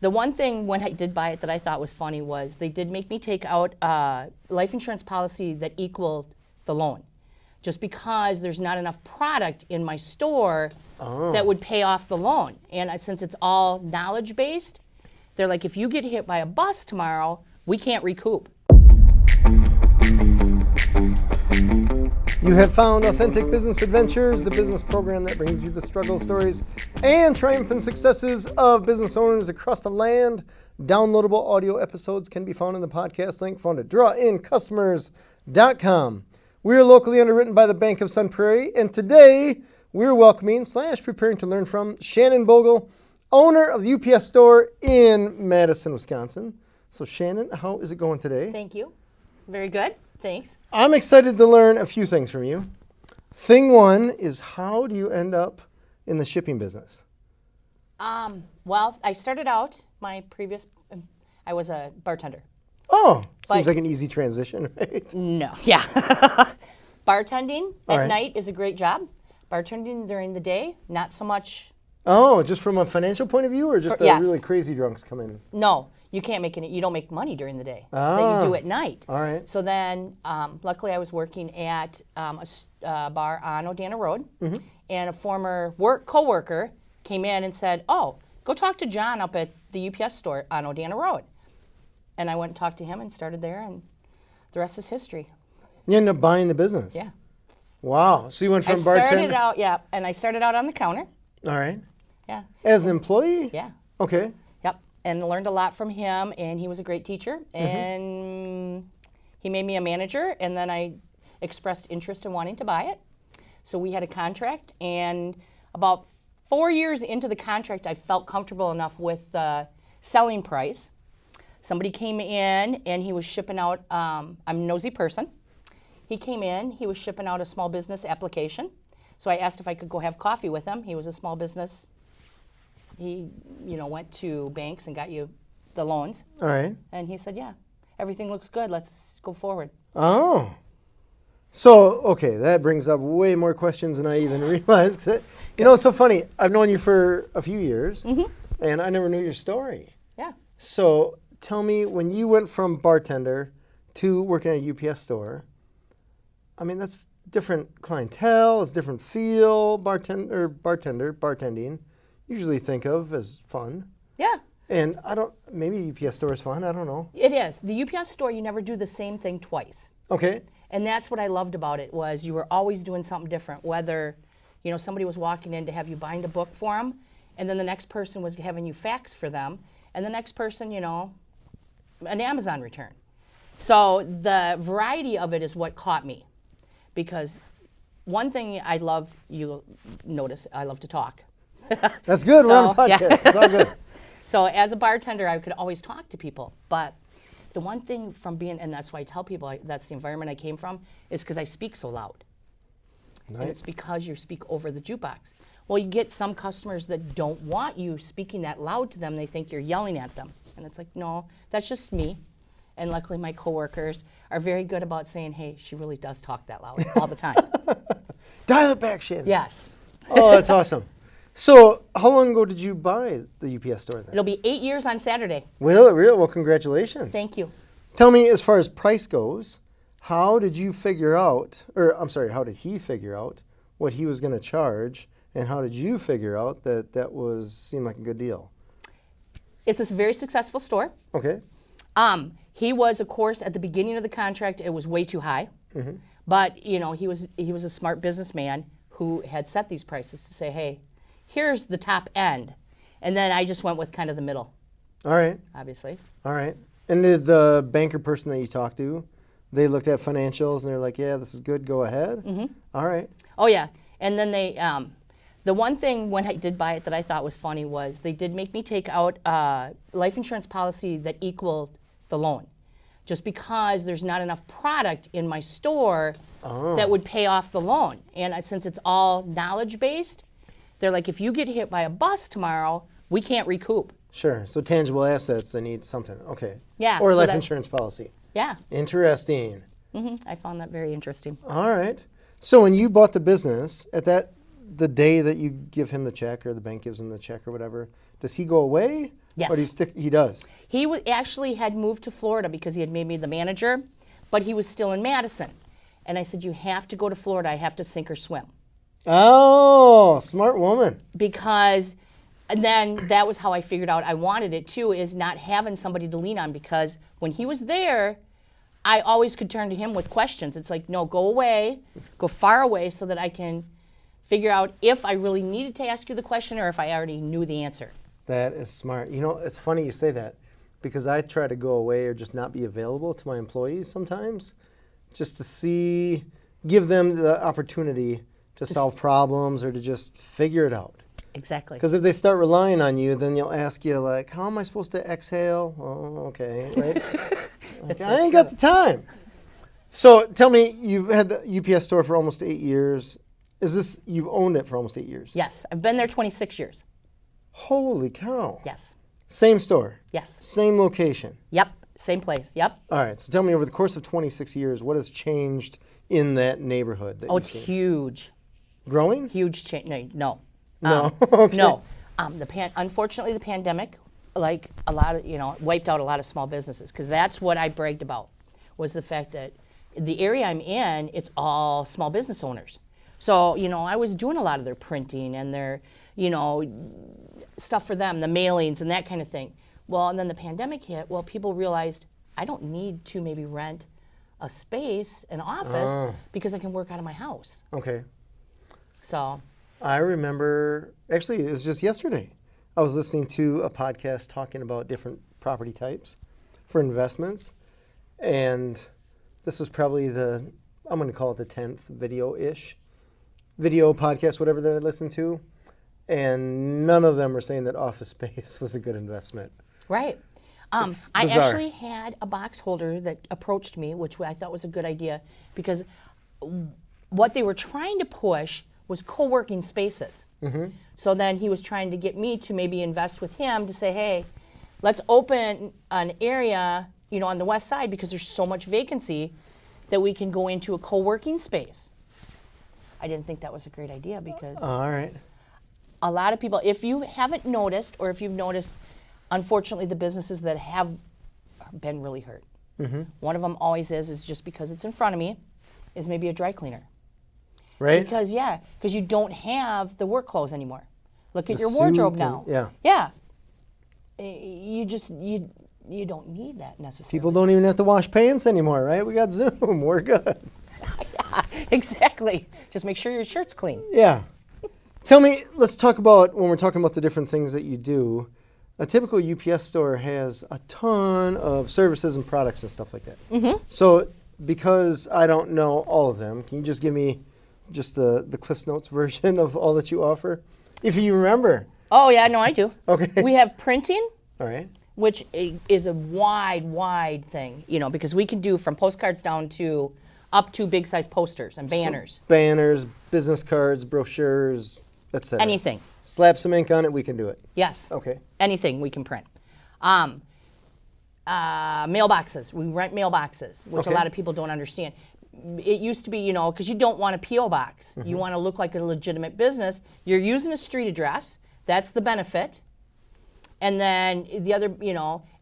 The one thing when I did buy it that I thought was funny was they did make me take out a life insurance policy that equaled the loan, just because there's not enough product in my store that would pay off the loan. And since it's all knowledge-based, they're like, if you get hit by a bus tomorrow, we can't recoup. You have found Authentic Business Adventures, the business program that brings you the struggle stories and triumphant successes of business owners across the land. Downloadable audio episodes can be found in the podcast link found at drawincustomers.com. We are locally underwritten by the Bank of Sun Prairie, and today we're welcoming / preparing to learn from Shannan Bogle, owner of the UPS store in Madison, Wisconsin. So Shannan, how is it going today? Thank you. Very good. Thanks. I'm excited to learn a few things from you. Thing one is, how do you end up in the shipping business? Well, I started out I was a bartender. Oh, seems like an easy transition, right? No, yeah. Bartending at night is a great job. Bartending during the day, not so much. Oh, just from a financial point of view, or just yes. really crazy drunks come in? No, you can't make you don't make money during the day that you do at night. All right. So then, luckily I was working at a bar on Odana Road, and a former co-worker came in and said, oh, go talk to John up at the UPS store on Odana Road. And I went and talked to him and started there, and the rest is history. You ended up buying the business? Yeah. Wow. So you went from bartender? I started out on the counter. All right. Yeah. As an employee? Yeah. Okay. Yep. And learned a lot from him, and he was a great teacher. And he made me a manager, and then I expressed interest in wanting to buy it. So we had a contract, and about 4 years into the contract, I felt comfortable enough with the selling price. Somebody came in, and he was shipping out, I'm a nosy person. He came in, he was shipping out a small business application. So I asked if I could go have coffee with him. He was a small business. He, went to banks and got you the loans. All right. And he said, yeah, everything looks good. Let's go forward. Oh. So, okay, that brings up way more questions than I even realized. It's so funny. I've known you for a few years, and I never knew your story. Yeah. So tell me, when you went from bartender to working at a UPS store, I mean, that's different clientele, it's different feel. Bartending, usually think of as fun. Yeah. And maybe UPS store is fun, I don't know. It is. The UPS store, you never do the same thing twice. Okay. And that's what I loved about it, was you were always doing something different, whether, somebody was walking in to have you bind a book for them, and then the next person was having you fax for them, and the next person, an Amazon return. So the variety of it is what caught me. Because one thing I love, you notice, I love to talk. That's good. We're on a podcast. Yeah. It's all good. So as a bartender, I could always talk to people. But the one thing from being, and that's why I tell people that's the environment I came from, is because I speak so loud. Nice. And it's because you speak over the jukebox. Well, you get some customers that don't want you speaking that loud to them. They think you're yelling at them. And it's like, no, that's just me. And luckily my coworkers are very good about saying, hey, she really does talk that loud all the time. Dial it back, Shannan. Yes. Oh, that's awesome. So how long ago did you buy the UPS store then? It'll be 8 years on Saturday. Will it really? Well, congratulations. Thank you. Tell me, as far as price goes, how did he figure out what he was going to charge, and how did you figure out that seemed like a good deal? It's a very successful store. Okay. He was, of course, at the beginning of the contract, it was way too high. But, he was a smart businessman who had set these prices to say, hey, here's the top end. And then I just went with kind of the middle. All right. Obviously. All right. And did the banker person that you talked to, they looked at financials and they're like, yeah, this is good, go ahead? All right. Oh, yeah. And then they, the one thing when I did buy it that I thought was funny was they did make me take out a life insurance policy that equaled the loan, just because there's not enough product in my store that would pay off the loan. And since it's all knowledge-based, they're like, if you get hit by a bus tomorrow, we can't recoup. Sure. So tangible assets, they need something. Okay. Yeah. Or life insurance policy. Yeah. Interesting. I found that very interesting. All right. So when you bought the business, the day that you give him the check or the bank gives him the check or whatever, does he go away? Yes. Or do you stick? He does. He actually had moved to Florida because he had made me the manager, but he was still in Madison. And I said, you have to go to Florida. I have to sink or swim. Oh, smart woman. Because, and then that was how I figured out I wanted it too, is not having somebody to lean on, because when he was there, I always could turn to him with questions. It's like, no, go away, go far away so that I can figure out if I really needed to ask you the question or if I already knew the answer. That is smart. You know, it's funny you say that, because I try to go away or just not be available to my employees sometimes, just to give them the opportunity to solve problems or to just figure it out. Exactly. Because if they start relying on you, then they'll ask you, like, how am I supposed to exhale? Oh, okay, right? Like, I ain't got the time. So tell me, you've had the UPS store for almost 8 years. You've owned it for almost 8 years? Yes, I've been there 26 years. Holy cow. Yes. Same store? Yes. Same location? Yep, same place, yep. All right, so tell me, over the course of 26 years, what has changed in that neighborhood that Oh, you've it's seen? huge. Growing? Huge change. No. No. Okay. No. Unfortunately, the pandemic, like a lot of, wiped out a lot of small businesses, because that's what I bragged about, was the fact that the area I'm in, it's all small business owners. So, I was doing a lot of their printing and their, stuff for them, the mailings and that kind of thing. Well, and then the pandemic hit. Well, people realized I don't need to maybe rent a space, an office, because I can work out of my house. Okay. So. I remember, actually, it was just yesterday. I was listening to a podcast talking about different property types for investments. And this was probably I'm going to call it the 10th video podcast, whatever that I listened to. And none of them were saying that office space was a good investment. Right. I actually had a box holder that approached me, which I thought was a good idea, because what they were trying to push was co-working spaces. Mm-hmm. So then he was trying to get me to maybe invest with him to say, hey, let's open an area, on the west side, because there's so much vacancy that we can go into a co-working space. I didn't think that was a great idea, because all right. A lot of people, if you haven't noticed, or if you've noticed, unfortunately, the businesses that have been really hurt. Mm-hmm. One of them always is just because it's in front of me, is maybe a dry cleaner. Right? Because you don't have the work clothes anymore. Look at The your wardrobe suit now. Yeah. You don't need that necessarily. People don't even have to wash pants anymore, right? We got Zoom. We're good. Yeah, exactly. Just make sure your shirt's clean. Yeah. Tell me, let's talk about, when we're talking about the different things that you do, a typical UPS store has a ton of services and products and stuff like that. Mm-hmm. So because I don't know all of them, can you just give me just the Cliff's Notes version of all that you offer? If you remember. Oh, yeah, no, I do. Okay. We have printing. All right. Which is a wide thing, because we can do from postcards down to up to big size posters and banners. So banners, business cards, brochures, etc. Anything. Slap some ink on it, we can do it. Yes. Okay. Anything we can print. Mailboxes. We rent mailboxes, which a lot of people don't understand. It used to be, because you don't want a P.O. box. Mm-hmm. You want to look like a legitimate business. You're using a street address. That's the benefit. And then the other,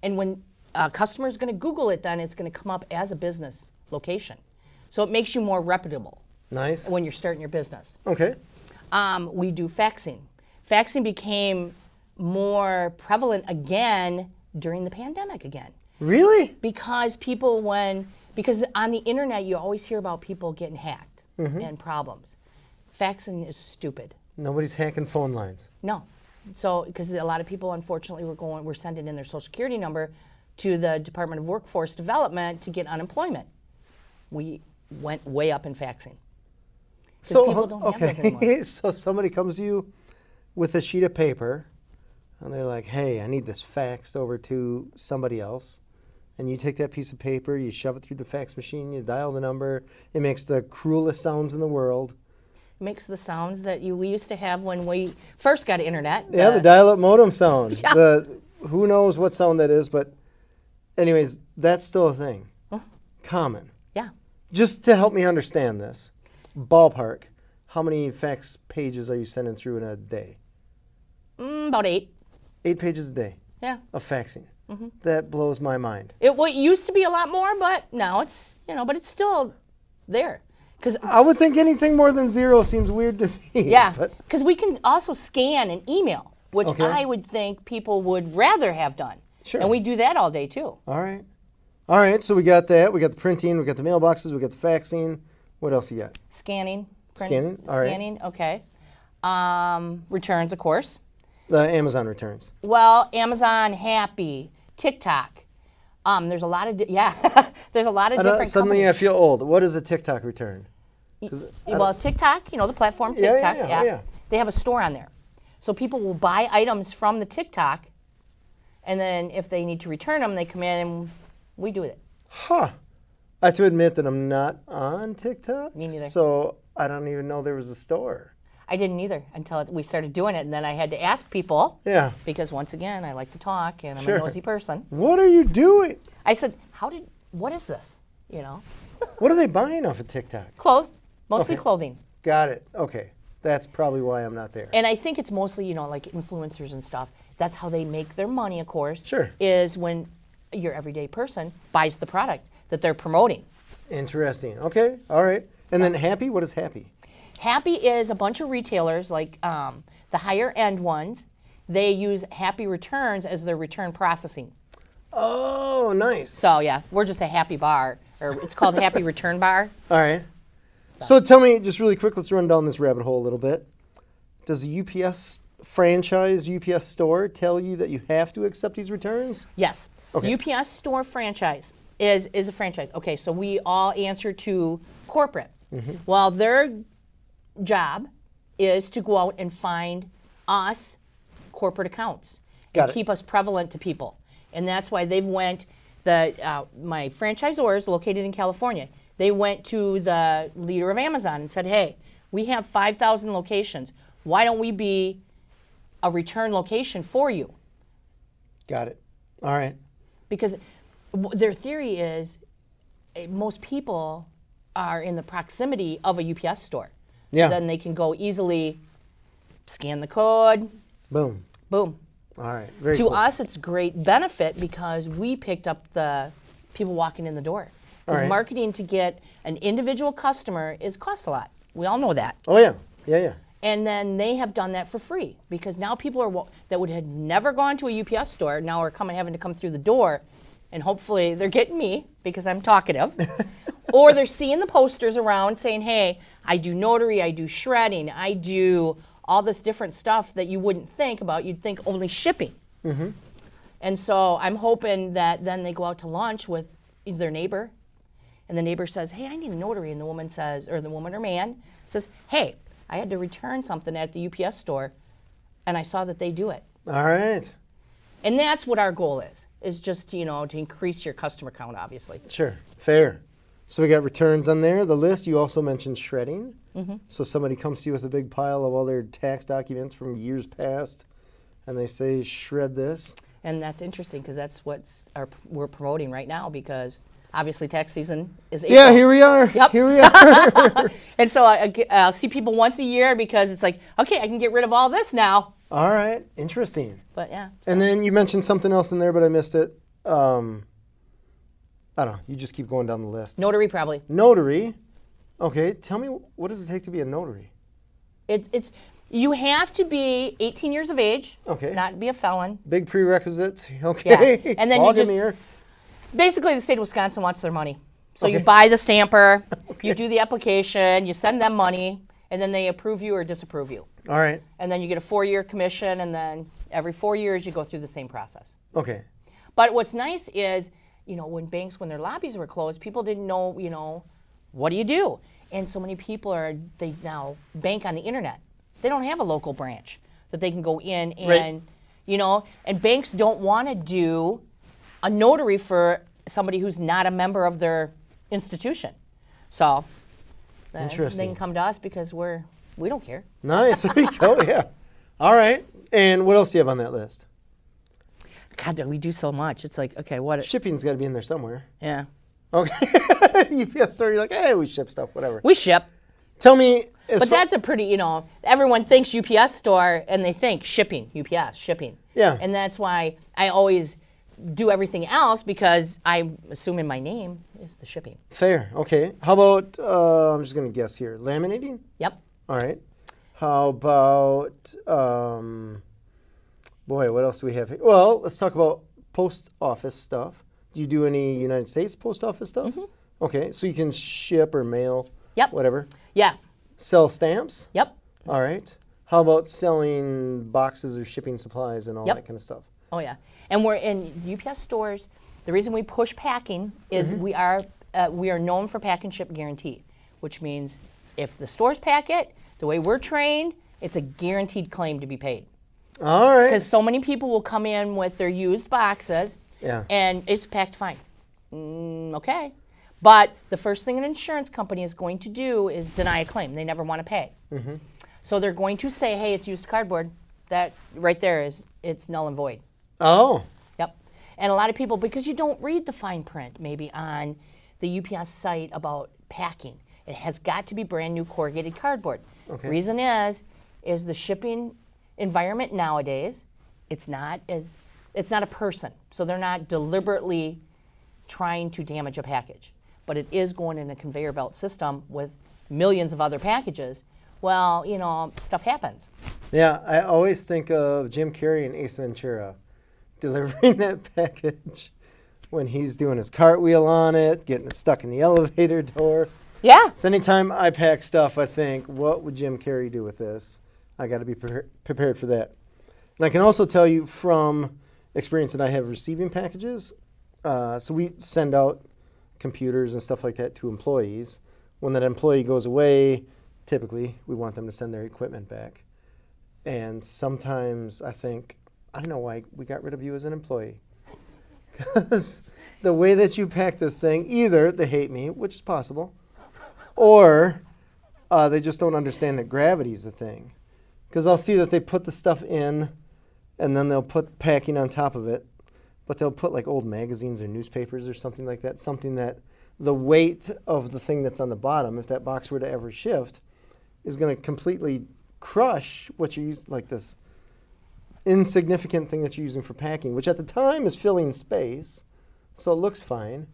and when a customer's going to Google it, then it's going to come up as a business location. So it makes you more reputable. Nice. When you're starting your business. Okay. We do faxing. Faxing became more prevalent again during the pandemic again. Really? Because because on the internet you always hear about people getting hacked and problems. Faxing is stupid. Nobody's hacking phone lines. No. So, because a lot of people, unfortunately, were sending in their social security number to the Department of Workforce Development to get unemployment. We went way up in faxing. So, people don't have those anymore. So somebody comes to you with a sheet of paper, and they're like, hey, I need this faxed over to somebody else. And you take that piece of paper, you shove it through the fax machine, you dial the number. It makes the cruelest sounds in the world. Makes the sounds that we used to have when we first got internet. Yeah, the dial-up modem sound. Yeah. Who knows what sound that is, but anyways, that's still a thing. Common. Yeah. Just to help me understand this, ballpark, how many fax pages are you sending through in a day? About 8. 8 pages a day. Yeah. of faxing. That blows my mind. It used to be a lot more, but now it's, but it's still there. Because I would think anything more than 0 seems weird to me. yeah, but- because we can also scan and email, which Okay. I would think people would rather have done. Sure. And we do that all day too. All right. All right, so we got that. We got the printing. We got the mailboxes. We got the faxing. What else you got? Scanning. Scanning, all right. Scanning, okay. Returns, of course. The Amazon returns. Well, Amazon, Happy, TikTok. There's a lot of, there's a lot of different Suddenly companies. I feel old. What is a TikTok return? Well, TikTok, the platform Yeah, TikTok yeah, app, yeah. they have a store on there. So people will buy items from the TikTok, and then if they need to return them, they come in and we do it. Huh. I have to admit that I'm not on TikTok. Me neither. So I don't even know there was a store. I didn't either until we started doing it, and then I had to ask people, Yeah. because once again, I like to talk, and I'm Sure. a nosy person. What are you doing? I said, what is this? What are they buying off of TikTok? Clothes, mostly Okay. clothing. Got it. Okay. That's probably why I'm not there. And I think it's mostly, like influencers and stuff. That's how they make their money, of course. Sure. Is when your everyday person buys the product that they're promoting. Interesting. Okay. All right. And then Happy? What is Happy? Happy is a bunch of retailers, like the higher end ones. They use Happy Returns as their return processing. Oh, nice. So yeah, we're just a Happy Bar, or it's called Happy Return Bar. All right. So tell me, just really quick, let's run down this rabbit hole a little bit. Does a UPS franchise, UPS store tell you that you have to accept these returns? Yes. Okay. UPS store franchise is a franchise. Okay, so we all answer to corporate. Well, their job is to go out and find us corporate accounts Got and it. keep us prevalent to people. And that's why they've went, my franchisors located in California, they went to the leader of Amazon and said, hey, we have 5,000 locations. Why don't we be a return location for you? Got it. All right. Because their theory is most people are in the proximity of a UPS store. Yeah. So then they can go easily scan the code, Boom. boom. All right. Very To cool. us, it's great benefit because we picked up the people walking in the door. Because right. marketing to get an individual customer costs a lot. We all know that. Oh, yeah. Yeah, yeah. And then they have done that for free because now people that would have never gone to a UPS store now are having to come through the door, and hopefully they're getting me because I'm talkative, or they're seeing the posters around saying, "Hey, I do notary, I do shredding, I do all this different stuff that you wouldn't think about. You'd think only shipping." And so I'm hoping that then they go out to lunch with their neighbor, and the neighbor says, "Hey, I need a notary," and the woman says, or the woman or man says, "Hey, I had to return something at the UPS store, and I saw that they do it." All right. And that's what our goal is just, to increase your customer count, obviously. Sure. Fair. So we got returns on there. The list, you also mentioned shredding. So somebody comes to you with a big pile of all their tax documents from years past, and they say, shred this. And that's interesting because that's what we're promoting right now because obviously tax season is April. Yeah, here we are. Yep. Here we are. And so I'll see people once a year because it's like, okay, I can get rid of all this now. All right. Interesting. But yeah. And then you mentioned something else in there, but I missed it. I don't know. You just keep going down the list. Notary probably. Notary. Okay. Tell me, what does it take to be a notary? It's you have to be 18 years of age. Okay. Not be a felon. Big prerequisites. Okay. Yeah. And then Log you 'em just here. basically the state of Wisconsin wants their money. So you Okay. buy the stamper, you do the application, you send them money, and then they approve you or disapprove you. All right. And then you get a 4-year commission, and then every 4 years you go through the same process. Okay. But what's nice is, when their lobbies were closed, people didn't know, what do you do? And so many people they now bank on the internet. They don't have a local branch that they can go in and, and banks don't want to do a notary for somebody who's not a member of their institution. So they Interesting. can come to us because we don't care. Nice. There you go. Yeah. All right. And what else do you have on that list? God, we do so much. It's like, okay, what? Shipping's got to be in there somewhere. Yeah. Okay. UPS store, you're like, hey, we ship stuff, whatever. We ship. Tell me. But that's a pretty, everyone thinks UPS store and they think shipping, UPS, shipping. Yeah. And that's why I always do everything else because I assume in my name is the shipping. Fair. Okay. How about, I'm just going to guess here, laminating? Yep. All right. How about, boy, what else do we have here? Well, let's talk about post office stuff. Do you do any United States post office stuff? Mm-hmm. Okay. So you can ship or mail, Yep. whatever. Yeah. Sell stamps? Yep. All right. How about selling boxes or shipping supplies and all that kind of stuff? Oh, yeah. And we're in UPS stores. The reason we push packing is we are known for pack and ship guarantee, which means if the stores pack it, the way we're trained, it's a guaranteed claim to be paid. All right. Because so many people will come in with their used boxes and it's packed fine. Okay. But the first thing an insurance company is going to do is deny a claim. They never want to pay. Mm-hmm. So they're going to say, hey, it's used cardboard. That right there it's null and void. Oh. Yep. And a lot of people, because you don't read the fine print maybe on the UPS site about packing, it has got to be brand new corrugated cardboard. Okay. Reason is the shipping environment nowadays, it's not a person. So they're not deliberately trying to damage a package. But it is going in a conveyor belt system with millions of other packages. Well, stuff happens. Yeah, I always think of Jim Carrey and Ace Ventura delivering that package when he's doing his cartwheel on it, getting it stuck in the elevator door. Yeah. So anytime I pack stuff, I think, what would Jim Carrey do with this? I got to be prepared for that. And I can also tell you from experience that I have receiving packages. So we send out computers and stuff like that to employees. When that employee goes away, typically we want them to send their equipment back. And sometimes I think, I know why we got rid of you as an employee. Because the way that you pack this thing, either they hate me, which is possible, or they just don't understand that gravity is a thing. Because I'll see that they put the stuff in, and then they'll put packing on top of it, but they'll put like old magazines or newspapers or something like that, something that the weight of the thing that's on the bottom, if that box were to ever shift, is going to completely crush what you use, like this insignificant thing that you're using for packing, which at the time is filling space, so it looks fine.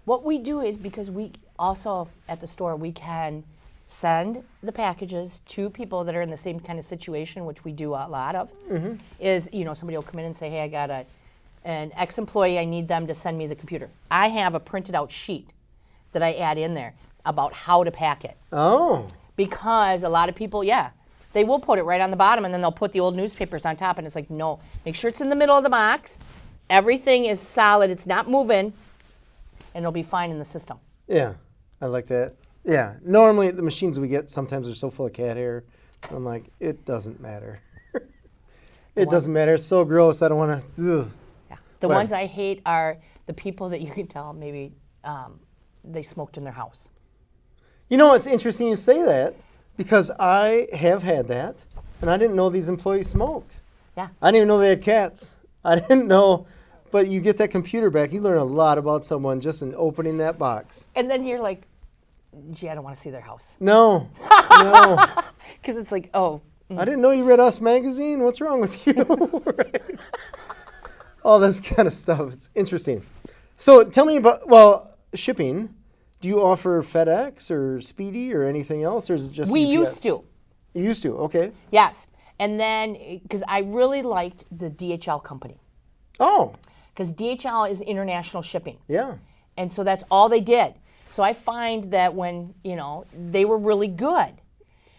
What we do is, because we also at the store, we can send the packages to people that are in the same kind of situation, which we do a lot of, is, somebody will come in and say, hey, I got an ex-employee, I need them to send me the computer. I have a printed out sheet that I add in there about how to pack it. Oh. Because a lot of people, they will put it right on the bottom and then they'll put the old newspapers on top, and it's like, no, make sure it's in the middle of the box. Everything is solid, it's not moving, and it'll be fine in the system. Yeah, I like that. Yeah, normally the machines we get sometimes are so full of cat hair. I'm like, it doesn't matter. It doesn't matter. It's so gross. I don't want to. Yeah. The ones I hate are the people that you can tell maybe they smoked in their house. It's interesting you say that, because I have had that, and I didn't know these employees smoked. Yeah. I didn't even know they had cats. I didn't know, but you get that computer back, you learn a lot about someone just in opening that box. And then you're like, gee, I don't want to see their house. No, no. Because it's like, oh. I didn't know you read Us Magazine. What's wrong with you? Right. All this kind of stuff. It's interesting. So tell me about, shipping. Do you offer FedEx or Speedy or anything else, or is it just We UPS? used to. You used to, okay. Yes. And then, because I really liked the DHL company. Oh. Because DHL is international shipping. Yeah. And so that's all they did. So I find that when, they were really good.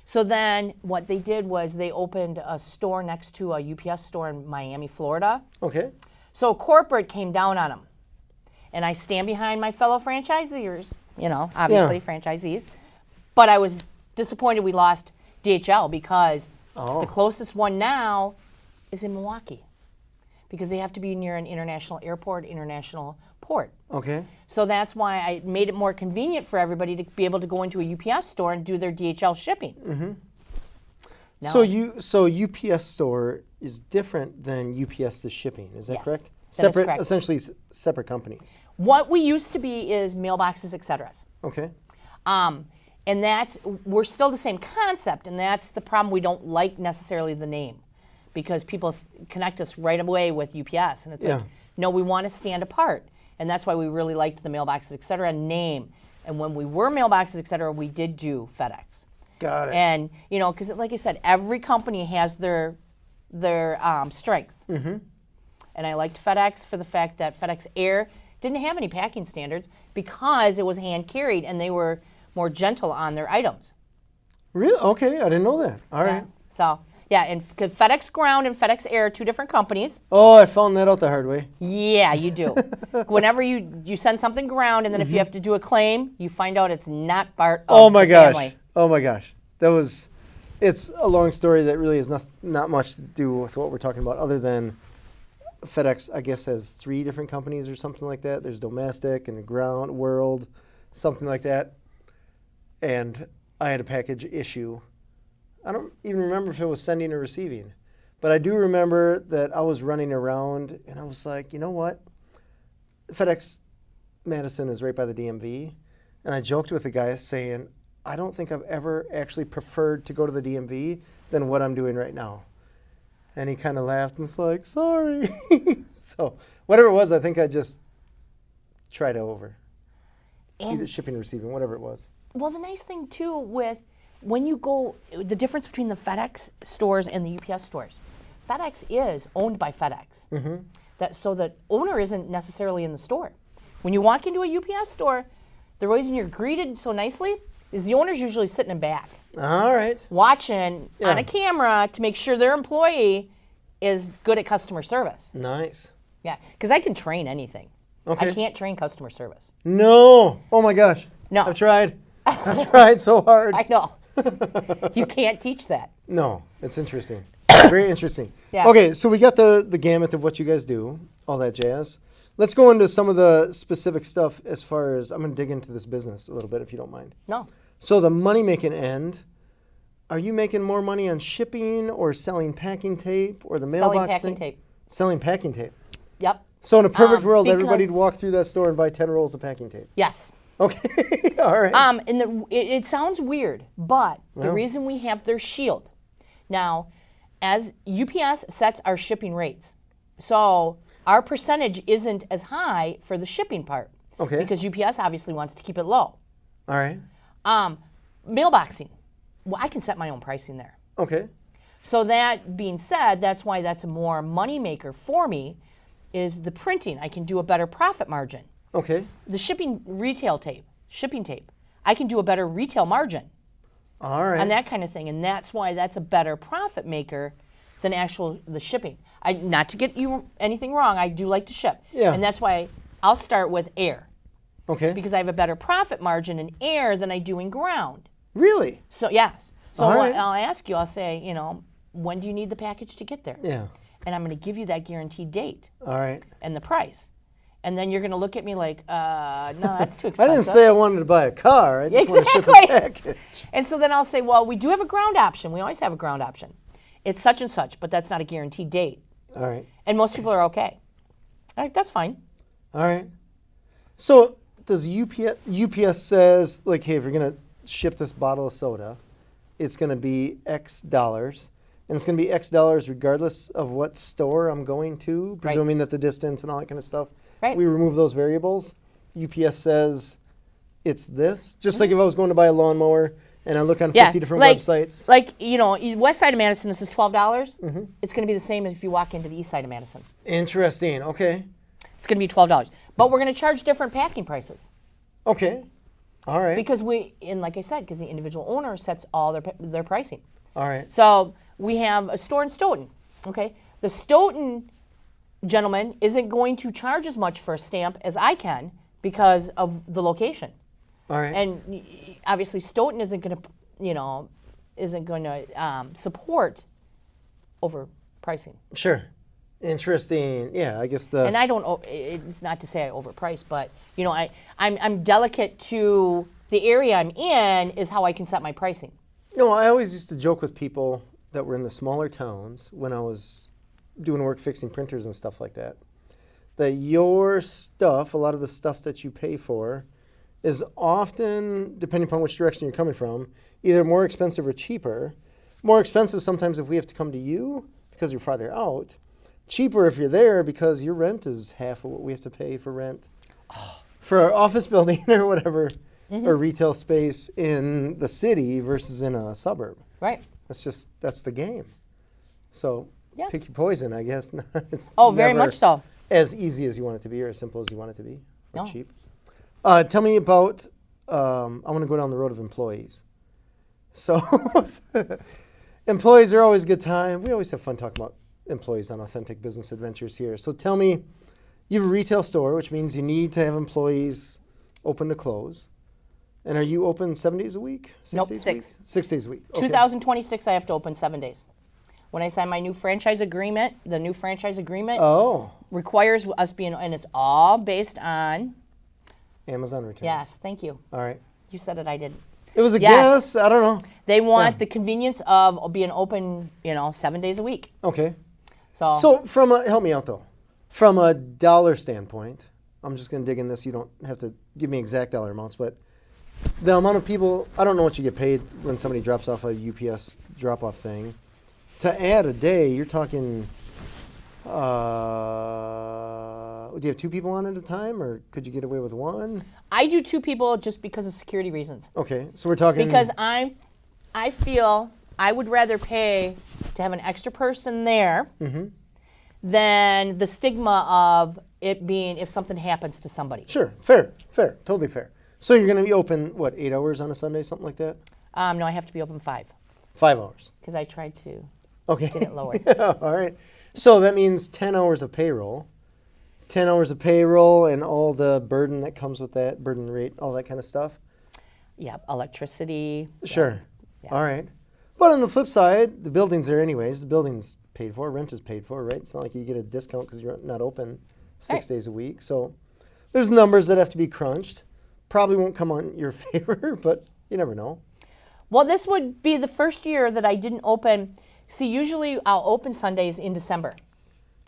So then what they did was they opened a store next to a UPS store in Miami, Florida. Okay. So corporate came down on them. And I stand behind my fellow franchisees, obviously franchisees. But I was disappointed we lost DHL because the closest one now is in Milwaukee, because they have to be near an international airport, international port. Okay. So that's why I made it more convenient for everybody to be able to go into a UPS store and do their DHL shipping. Mm-hmm. So UPS store is different than UPS is shipping. Is that Yes, correct? that is correct. Essentially separate companies. What we used to be is mailboxes, et cetera. Okay. And we're still the same concept, and that's the problem. We don't like necessarily the name because people connect us right away with UPS. And it's like, no, we want to stand apart. And that's why we really liked the Mailboxes, et cetera, name. And when we were Mailboxes, et cetera, we did do FedEx. Got it. And, because like I said, every company has their strengths. Mm-hmm. And I liked FedEx for the fact that FedEx Air didn't have any packing standards because it was hand carried and they were more gentle on their items. Really? Okay, I didn't know that. All right. So, and because FedEx Ground and FedEx Air are two different companies. Oh, I found that out the hard way. Yeah, you do. Whenever you send something ground, and then if you have to do a claim, you find out it's not part of the family. Oh my gosh. It's a long story that really has not much to do with what we're talking about, other than FedEx, I guess, has 3 different companies or something like that. There's domestic and ground, world, something like that. And I had a package issue. I don't even remember if it was sending or receiving. But I do remember that I was running around and I was like, you know what? FedEx Madison is right by the DMV. And I joked with the guy saying, I don't think I've ever actually preferred to go to the DMV than what I'm doing right now. And he kind of laughed and was like, sorry. So whatever it was, I think I just tried over. Either shipping or receiving, whatever it was. Well, the nice thing, too, with when you go, the difference between the FedEx stores and the UPS stores, FedEx is owned by FedEx. Mm-hmm. So the owner isn't necessarily in the store. When you walk into a UPS store, the reason you're greeted so nicely is the owner's usually sitting in back. All right. Watching on a camera to make sure their employee is good at customer service. Nice. Yeah, because I can train anything. Okay. I can't train customer service. No. Oh my gosh. No. I've tried. I've tried so hard. I know. You can't teach that. No. It's interesting. Very interesting. Yeah. Okay, so we got the gamut of what you guys do, all that jazz. Let's go into some of the specific stuff as far as, I'm going to dig into this business a little bit if you don't mind. No. So the money-making end, are you making more money on shipping or selling packing tape or the mailbox Selling packing thing? tape. Selling packing tape. Yep. So in a perfect world, because- everybody'd walk through that store and buy 10 rolls of packing tape. Yes. Okay, all right. And it sounds weird, but the Well. reason we have their shield. Now, as UPS sets our shipping rates, so our percentage isn't as high for the shipping part. Okay. Because UPS obviously wants to keep it low. All right. Mailboxing, well, I can set my own pricing there. Okay. So that being said, that's why that's a more moneymaker for me, is the printing. I can do a better profit margin. Okay. The shipping tape, I can do a better retail margin All right. on that kind of thing, and that's why that's a better profit maker than the shipping. Not to get you anything wrong, I do like to ship, Yeah. and that's why I'll start with air Okay. because I have a better profit margin in air than I do in ground. Really? So yes, so All right. I'll ask you. I'll say, when do you need the package to get there? Yeah. And I'm going to give you that guaranteed date All right. and the price. And then you're going to look at me like, no, that's too I expensive. didn't say I wanted to buy a car. I just want to ship a Exactly. package. And so then I'll say, well, we do have a ground option. We always have a ground option. It's such and such, but that's not a guaranteed date. All right. And most people are okay. All right, that's fine. All right. So does UPS says, like, hey, if you're going to ship this bottle of soda, it's going to be X dollars. And it's going to be X dollars regardless of what store I'm going to, presuming that the distance and all that kind of stuff. Right. We remove those variables. UPS says it's this. Just like if I was going to buy a lawnmower and I look on 50 different websites. Like, west side of Madison, this is $12. It's going to be the same if you walk into the east side of Madison. Interesting. Okay. It's going to be $12. But we're going to charge different packing prices. Okay. All right. Because like I said, because the individual owner sets all their pricing. All right. So we have a store in Stoughton, okay? The Stoughton gentleman isn't going to charge as much for a stamp as I can because of the location. All right. And obviously Stoughton isn't going to, support overpricing. Sure. Interesting. Yeah, I guess And I don't, it's not to say I overprice, but, I'm delicate to the area I'm in is how I can set my pricing. No, I always used to joke with people that were in the smaller towns when I was doing work fixing printers and stuff like that, that your stuff, a lot of the stuff that you pay for, is often, depending upon which direction you're coming from, either more expensive or cheaper. More expensive sometimes if we have to come to you because you're farther out. Cheaper if you're there because your rent is half of what we have to pay for rent. For our office building or whatever, or retail space in the city versus in a suburb. Right. That's the game. So Yeah. pick your poison, I guess. It's Very never much so. as easy as you want it to be or as simple as you want it to be or No. cheap. Tell me about, I want to go down the road of employees. So employees are always a good time. We always have fun talking about employees on Authentic Business Adventures here. So tell me, you have a retail store, which means you need to have employees open to close. And are you open 7 days a week? Nope, days 6. A week? 6 days a week. Okay. 2026, I have to open 7 days. When I sign my new franchise agreement, the new franchise agreement Oh, requires us being, and it's all based on, Amazon returns. yes, thank you. All right. You said it, I didn't. It was a Yes. guess. I don't know. They want the convenience of being open, 7 days a week. Okay. So, So help me out though. From a dollar standpoint, I'm just going to dig in this. You don't have to give me exact dollar amounts, but the amount of people, I don't know what you get paid when somebody drops off a UPS drop-off thing. To add a day, you're talking, do you have 2 people on at a time, or could you get away with 1? I do 2 people just because of security reasons. Okay, so we're talking. Because I feel I would rather pay to have an extra person there than the stigma of it being if something happens to somebody. Sure, fair, totally fair. So you're going to be open, 8 hours on a Sunday, something like that? No, I have to be open 5 5 hours. because I tried to Okay. get it lower. All right. So that means 10 hours of payroll. 10 hours of payroll and all the burden that comes with that, burden rate, all that kind of stuff. Yeah, electricity. Sure. Yeah. All right. But on the flip side, the building's there anyways. The building's paid for. Rent is paid for, right? It's not like you get a discount because you're not open 6 Right. days a week. So there's numbers that have to be crunched. Probably won't come on your favor, but you never know. Well, this would be the first year that I didn't open. See, usually I'll open Sundays in December.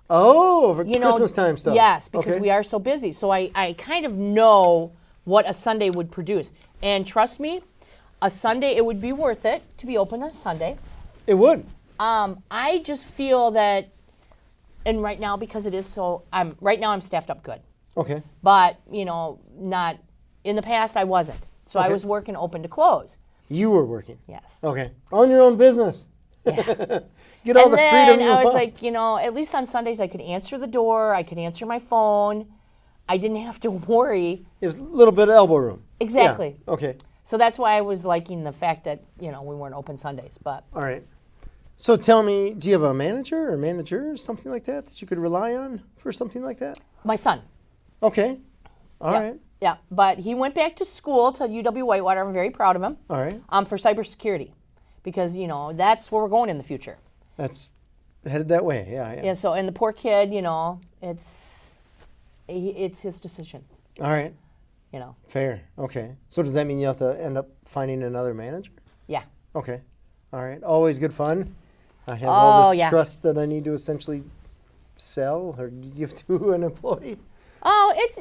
Oh, for Christmas time stuff. Yes, because Okay. we are so busy. So I kind of know what a Sunday would produce. And trust me, a Sunday, it would be worth it to be open on Sunday. It would. I just feel that, and right now, because it is so, right now I'm staffed up good. Okay. But, not, in the past I wasn't. So I Okay. was working open to close. You were working. Yes. Okay. On your own business. Yeah. Get all And the then freedom you I was want. like, at least on Sundays I could answer the door, I could answer my phone. I didn't have to worry. There's a little bit of elbow room. Exactly. Yeah. Okay. So that's why I was liking the fact that, we weren't open Sundays. But All right. So tell me, do you have a manager or managers, something like that you could rely on for something like that? my son. Okay. All yeah, right. Yeah, but he went back to school to UW Whitewater. I'm very proud of him. All right. For cybersecurity, because that's where we're going in the future. That's headed that way. Yeah. Yeah. So and the poor kid, it's his decision. All right. Fair. Okay. So does that mean you have to end up finding another manager? Yeah. Okay. All right. Always good fun. I have all this yeah. trust that I need to essentially sell or give to an employee. Oh, it's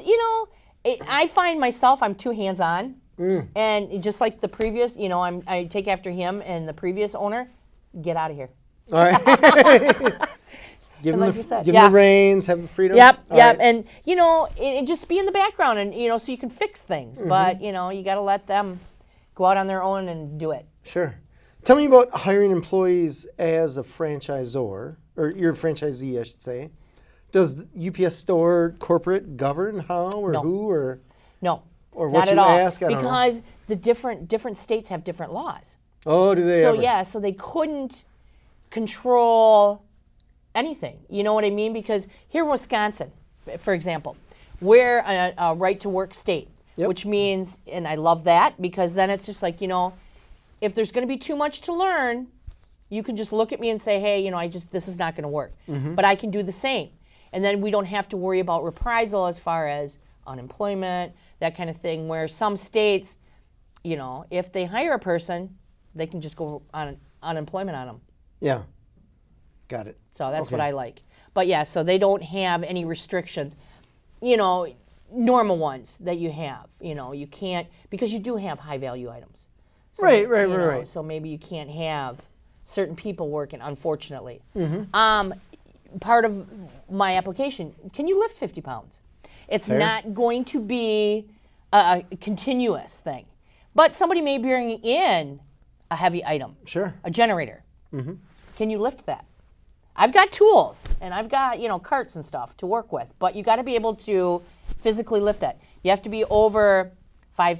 I find myself I'm too hands-on, and just like the previous, I take after him and the previous owner, get out of here. All right. Give him like the you said, give him yeah. the reins, have the freedom. Yep, All yep, right. and it just be in the background, and so you can fix things, but you got to let them go out on their own and do it. Sure. Tell me about hiring employees as a franchisor, or your franchisee, I should say. Does UPS Store corporate govern how or No. who or No, or what not you at all, ask? I don't know. because the different states have different laws. Oh, do they So ever? yeah, so they couldn't control anything. You know what I mean? Because here in Wisconsin, for example, we're a right-to-work state, Yep. which means, and I love that, because then it's just like, if there's going to be too much to learn, you can just look at me and say, hey, this is not going to work. But I can do the same. And then we don't have to worry about reprisal as far as unemployment, that kind of thing, where some states, if they hire a person, they can just go on unemployment on them. Yeah. Got it. So that's Okay. what I like. But yeah, so they don't have any restrictions. normal ones that you have. You know, you can't, because you do have high value items. So Right, you right, know, right. So maybe you can't have certain people working, unfortunately. Mm-hmm. Part of my application, can you lift 50 pounds? It's Fair. not going to be a continuous thing. But somebody may bring in a heavy item, Sure. a generator. Can you lift that? I've got tools and I've got, you know, carts and stuff to work with, but you got to be able to physically lift that. You have to be over 5'5",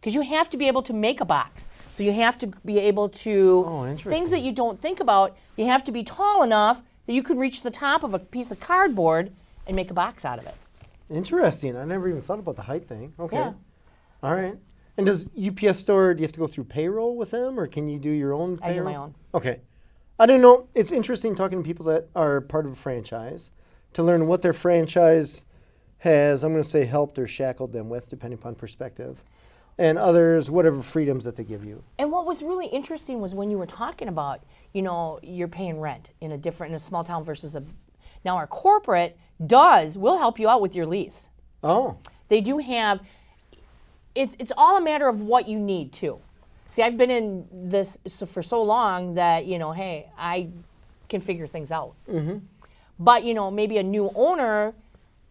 because you have to be able to make a box. So you have to be able to, interesting. things that you don't think about, you have to be tall enough that you could reach the top of a piece of cardboard and make a box out of it. Interesting. I never even thought about the height thing. Okay. Yeah. All right. And does UPS Store, do you have to go through payroll with them, or can you do your own payroll? I do my own. Okay. I don't know. It's interesting talking to people that are part of a franchise to learn what their franchise has, I'm going to say, helped or shackled them with, depending upon perspective, and others, whatever freedoms that they give you. And what was really interesting was when you were talking about, you know, you're paying rent in a small town versus now our corporate will help you out with your lease. Oh. They do have, it's all a matter of what you need too. See, I've been in this for so long that, you know, hey, I can figure things out. But, you know, maybe a new owner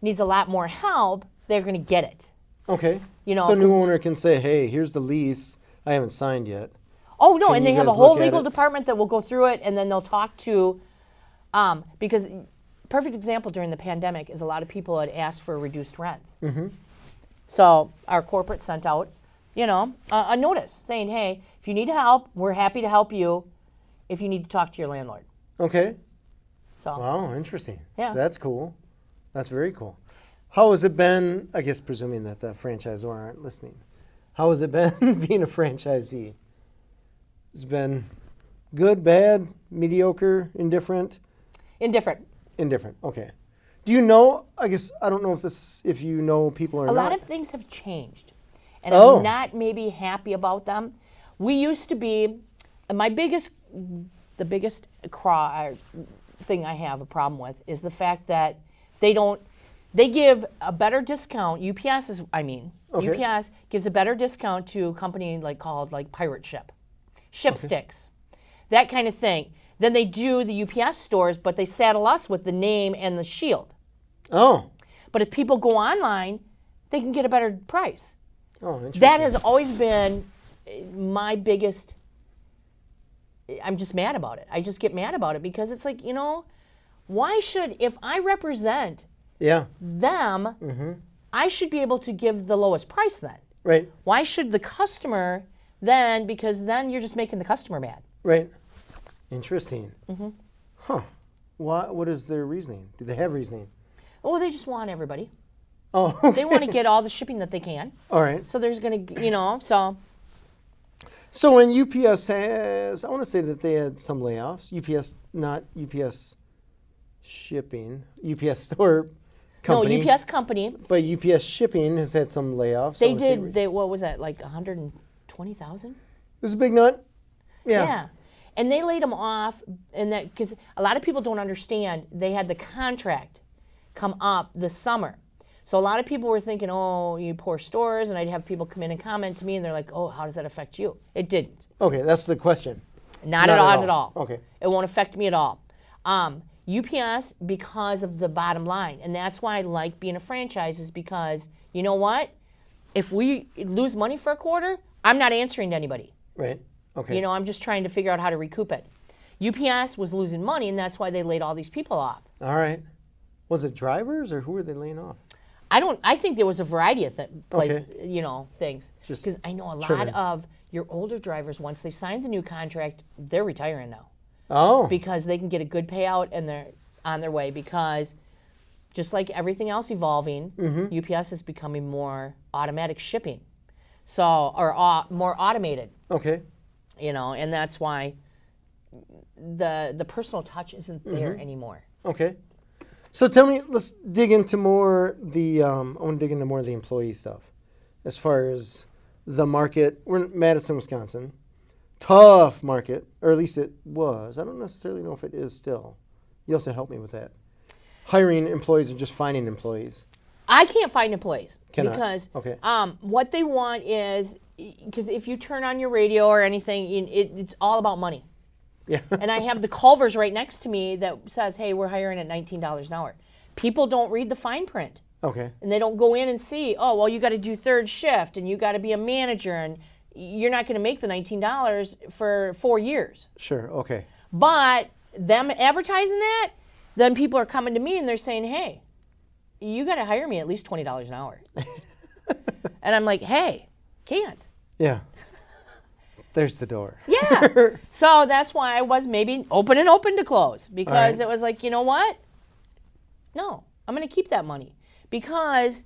needs a lot more help, they're going to get it. Okay. You know, so a new owner can say, hey, here's the lease. I haven't signed yet. Oh, no, Can and you they have a guys whole look at legal it? department that will go through it, and then they'll talk to, because perfect example during the pandemic is a lot of people had asked for reduced rents. So our corporate sent out, you know, a notice saying, hey, if you need help, we're happy to help you if you need to talk to your landlord. Okay. So, Wow, interesting. Yeah. That's cool. That's very cool. How has it been, I guess presuming that the franchisor aren't listening, how has it been being a franchisee? It's been good, bad, mediocre, indifferent? indifferent. Indifferent, okay. Do you know, I guess, I don't know if you know people or A not. lot of things have changed, and Oh. I'm not maybe happy about them. We used to be, and the biggest thing I have a problem with is the fact that they give a better discount. Okay. UPS gives a better discount to a company called Pirate Ship Sticks, that kind of thing, than they do the UPS stores, but they saddle us with the name and the shield. Oh. But if people go online, they can get a better price. Oh, interesting. That has always been my biggest, I'm just mad about it. I just get mad about it because it's like, you know, if I represent Yeah, them, I should be able to give the lowest price then. right, Why should the customer then, because then you're just making the customer mad. right. Interesting. Huh. What is their reasoning? Do they have reasoning? Oh, they just want everybody. Oh, okay. They want to get all the shipping that they can. All right. So there's going to, you know, so. So when UPS has, I want to say that they had some layoffs. UPS, not UPS shipping, UPS store company. No, UPS company. But UPS shipping has had some layoffs. They I wanna say did, what was that, 120,000? It was a big nut. Yeah. Yeah. And they laid them off, and that because a lot of people don't understand, they had the contract come up this summer. So a lot of people were thinking, oh, you poor stores, and I'd have people come in and comment to me, and they're like, oh, how does that affect you? It didn't. Okay, that's the question. Not at all. Okay. It won't affect me at all. UPS, because of the bottom line, and that's why I like being a franchise, is because, you know what? If we lose money for a quarter, I'm not answering to anybody. Right. Okay. You know, I'm just trying to figure out how to recoup it. UPS was losing money, and that's why they laid all these people off. All right. Was it drivers or who were they laying off? I think there was a variety of Okay. things. Just Because I know a lot trimming. of your older drivers, once they signed the new contract, they're retiring now. Oh. Because they can get a good payout and they're on their way, because just like everything else evolving, UPS is becoming more automatic shipping. Or more automated, Okay. you know, and that's why the personal touch isn't there anymore. Okay. So tell me, let's dig into more I want to dig into more of the employee stuff. As far as the market, we're in Madison, Wisconsin. Tough market, or at least it was. I don't necessarily know if it is still. You'll have to help me with that. Hiring employees or just finding employees. I can't find employees Cannot. because Okay. what they want is, because if you turn on your radio or anything, it's all about money. Yeah. And I have the Culvers right next to me that says, hey, we're hiring at $19 an hour. People don't read the fine print. Okay. And they don't go in and see, oh, well, you got to do third shift and you got to be a manager and you're not going to make the $19 for 4 years. Sure. Okay. But them advertising that, then people are coming to me and they're saying, hey, you got to hire me at least $20 an hour. And I'm like, hey, can't. Yeah. There's the door. Yeah. So that's why I was maybe open to close, because it was like, you know what? No, I'm going to keep that money because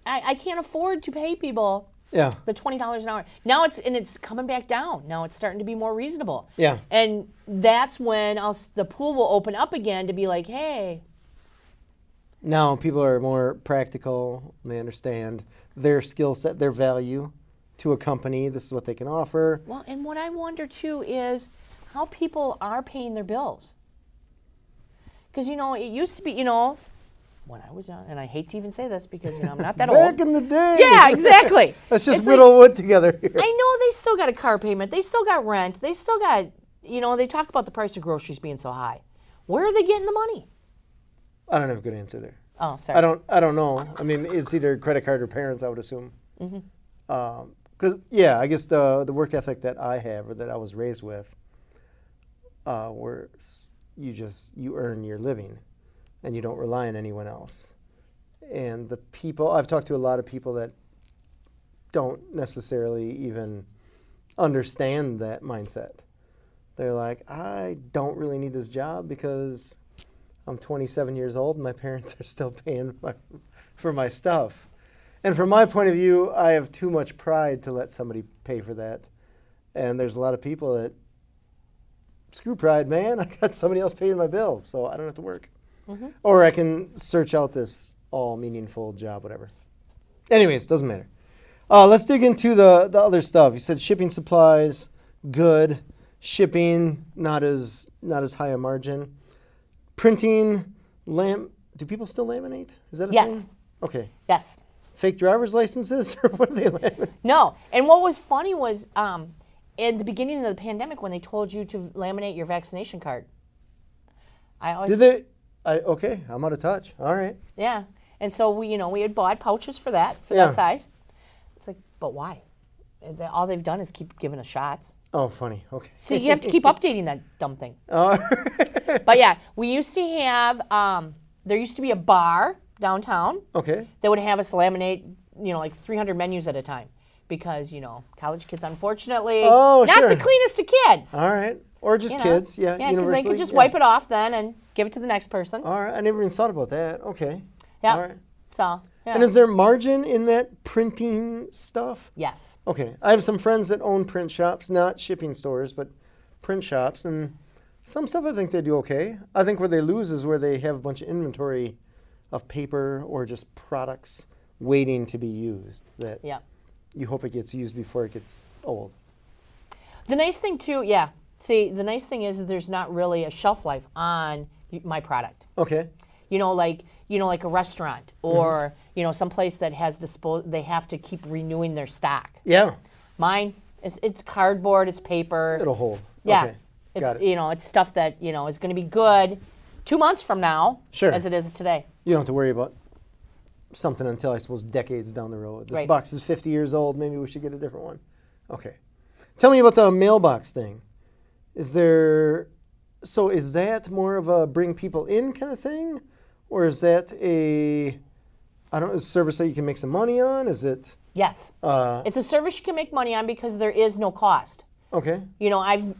I can't afford to pay people Yeah. the $20 an hour. Now it's coming back down. Now it's starting to be more reasonable. Yeah. And that's when the pool will open up again to be like, hey. Now people are more practical. They understand their skill set, their value to a company. This is what they can offer. Well, and what I wonder too is how people are paying their bills. Because, it used to be, when I was young, and I hate to even say this because, I'm not that old. Back in the day. Yeah, exactly. Let's just It's whittle wood together here. I know they still got a car payment. They still got rent. They still got, they talk about the price of groceries being so high. Where are they getting the money? I don't have a good answer there. Oh, sorry. I don't know. I mean, it's either credit card or parents, I would assume. Because I guess the work ethic that I have or that I was raised with, where you earn your living, and you don't rely on anyone else. And the people I've talked to a lot of people that don't necessarily even understand that mindset. They're like, I don't really need this job because I'm 27 years old and my parents are still paying for my stuff. And from my point of view, I have too much pride to let somebody pay for that. And there's a lot of people that, screw pride, man. I got somebody else paying my bills, so I don't have to work. Or I can search out this all meaningful job, whatever. Anyways, doesn't matter. Let's dig into the other stuff. You said shipping supplies, good. Shipping, not as high a margin. Printing, do people still laminate? Is that a thing? Yes. Okay. Yes. Fake driver's licenses, or what do they laminate? No. And what was funny was in the beginning of the pandemic when they told you to laminate your vaccination card. Did they? Okay, I'm out of touch. All right. Yeah. And so we had bought pouches for that Yeah. size. It's like, but why? And all they've done is keep giving us shots. Oh, funny. Okay. So you have to keep updating that dumb thing. Oh. But yeah, we used to have, there used to be a bar downtown Okay. that would have us laminate, like 300 menus at a time. Because, college kids, unfortunately, Oh, not sure. the cleanest of kids. All right. Or just kids. Yeah. Yeah, because they could universally, just yeah. wipe it off then and give it to the next person. All right. I never even thought about that. Okay. Yeah. All right. So, yeah. And is there margin in that printing stuff? Yes. Okay. I have some friends that own print shops, not shipping stores, but print shops, and some stuff I think they do okay. I think where they lose is where they have a bunch of inventory of paper or just products waiting to be used that Yeah. you hope it gets used before it gets old. The nice thing too, yeah. See, the nice thing is there's not really a shelf life on my product. Okay. Like a restaurant or some place that has they have to keep renewing their stock. Yeah. Mine, it's cardboard, it's paper. It'll hold. Yeah. Okay. It's Got it. It's stuff that is going to be good 2 months from now, Sure. as it is today. You don't have to worry about something until, I suppose, decades down the road. This Right. box is 50 years old. Maybe we should get a different one. Okay. Tell me about the mailbox thing. Is that more of a bring people in kind of thing? Or is that a service that you can make some money on? Is it? Yes. It's a service you can make money on because there is no cost. Okay.